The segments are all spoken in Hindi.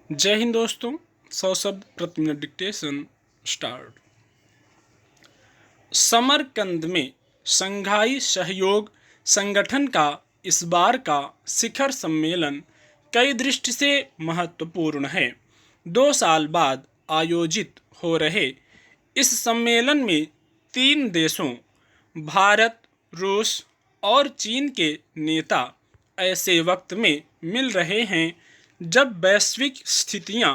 जय हिंद दोस्तों। 100 शब्द प्रति मिनट डिक्टेशन स्टार्ट। समरकंद में शंघाई सहयोग संगठन का इस बार का शिखर सम्मेलन कई दृष्टि से महत्वपूर्ण है। 2 साल बाद आयोजित हो रहे इस सम्मेलन में 3 देशों भारत, रूस और चीन के नेता ऐसे वक्त में मिल रहे हैं जब वैश्विक स्थितियां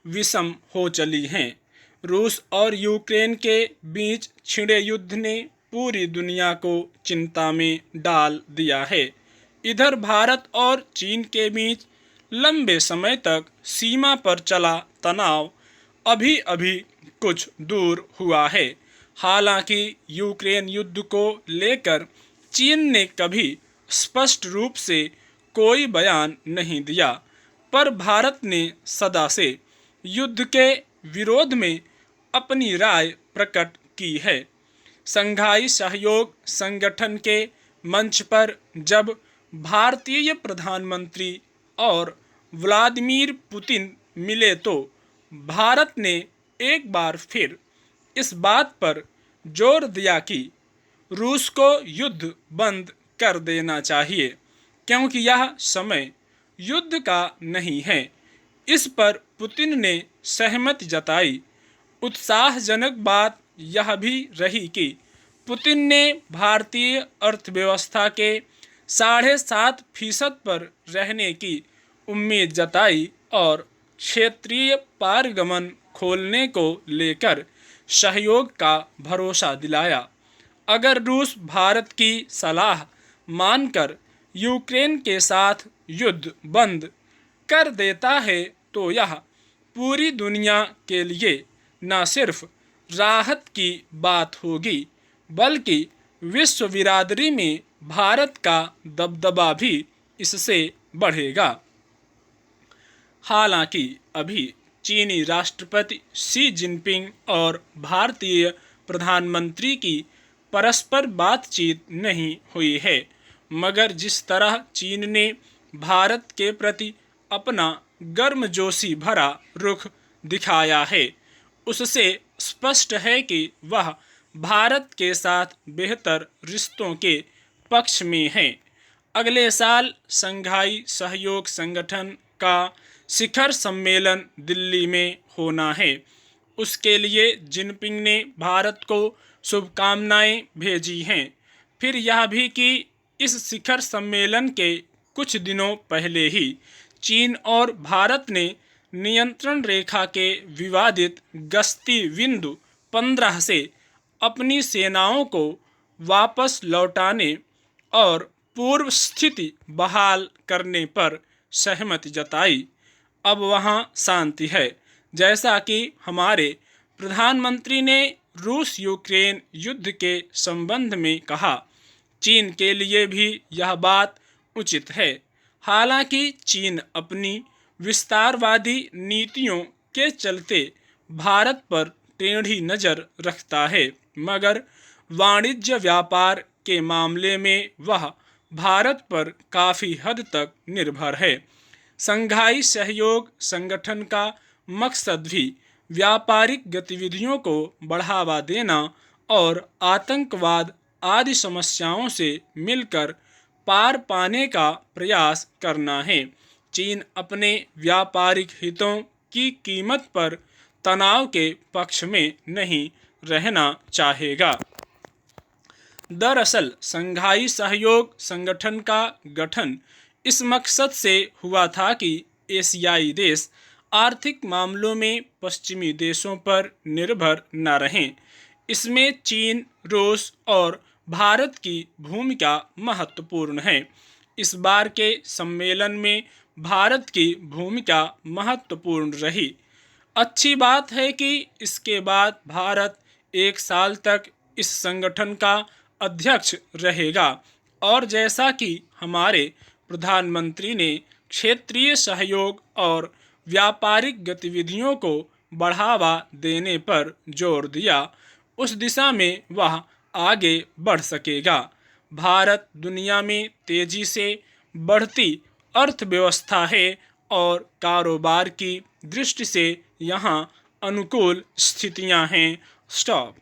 विषम हो चली हैं। रूस और यूक्रेन के बीच छिड़े युद्ध ने पूरी दुनिया को चिंता में डाल दिया है। इधर भारत और चीन के बीच लंबे समय तक सीमा पर चला तनाव अभी अभी कुछ दूर हुआ है। हालांकि यूक्रेन युद्ध को लेकर चीन ने कभी स्पष्ट रूप से कोई बयान नहीं दिया, पर भारत ने सदा से युद्ध के विरोध में अपनी राय प्रकट की है। शंघाई सहयोग संगठन के मंच पर जब भारतीय प्रधानमंत्री और व्लादिमीर पुतिन मिले तो भारत ने एक बार फिर इस बात पर जोर दिया कि रूस को युद्ध बंद कर देना चाहिए, क्योंकि यह समय युद्ध का नहीं है। इस पर पुतिन ने सहमति जताई। उत्साहजनक बात यह भी रही कि पुतिन ने भारतीय अर्थव्यवस्था के 7.5% पर रहने की उम्मीद जताई और क्षेत्रीय पारगमन खोलने को लेकर सहयोग का भरोसा दिलाया। अगर रूस भारत की सलाह मानकर यूक्रेन के साथ युद्ध बंद कर देता है तो यह पूरी दुनिया के लिए न सिर्फ राहत की बात होगी, बल्कि विश्व बिरादरी में भारत का दबदबा भी इससे बढ़ेगा। हालांकि अभी चीनी राष्ट्रपति शी जिनपिंग और भारतीय प्रधानमंत्री की परस्पर बातचीत नहीं हुई है, मगर जिस तरह चीन ने भारत के प्रति अपना गर्मजोशी भरा रुख दिखाया है, उससे स्पष्ट है कि वह भारत के साथ बेहतर रिश्तों के पक्ष में है। अगले साल शंघाई सहयोग संगठन का शिखर सम्मेलन दिल्ली में होना है। उसके लिए जिनपिंग ने भारत को शुभकामनाएं भेजी हैं। फिर यह भी कि इस शिखर सम्मेलन के कुछ दिनों पहले ही चीन और भारत ने नियंत्रण रेखा के विवादित गश्ती बिंदु 15 से अपनी सेनाओं को वापस लौटाने और पूर्व स्थिति बहाल करने पर सहमति जताई। अब वहां शांति है। जैसा कि हमारे प्रधानमंत्री ने रूस यूक्रेन युद्ध के संबंध में कहा, चीन के लिए भी यह बात उचित है। हालांकि चीन अपनी विस्तारवादी नीतियों के चलते भारत पर टेढ़ी नज़र रखता है, मगर वाणिज्य व्यापार के मामले में वह भारत पर काफ़ी हद तक निर्भर है। शंघाई सहयोग संगठन का मकसद भी व्यापारिक गतिविधियों को बढ़ावा देना और आतंकवाद आदि समस्याओं से मिलकर पार पाने का प्रयास करना है। चीन अपने व्यापारिक हितों की कीमत पर तनाव के पक्ष में नहीं रहना चाहेगा। दरअसल शंघाई सहयोग संगठन का गठन इस मकसद से हुआ था कि एशियाई देश आर्थिक मामलों में पश्चिमी देशों पर निर्भर न रहें। इसमें चीन, रूस और भारत की भूमिका महत्वपूर्ण है। इस बार के सम्मेलन में भारत की भूमिका महत्वपूर्ण रही। अच्छी बात है कि इसके बाद भारत 1 साल तक इस संगठन का अध्यक्ष रहेगा और जैसा कि हमारे प्रधानमंत्री ने क्षेत्रीय सहयोग और व्यापारिक गतिविधियों को बढ़ावा देने पर जोर दिया, उस दिशा में वह आगे बढ़ सकेगा। भारत दुनिया में तेजी से बढ़ती अर्थव्यवस्था है और कारोबार की दृष्टि से यहाँ अनुकूल स्थितियाँ हैं। स्टॉप।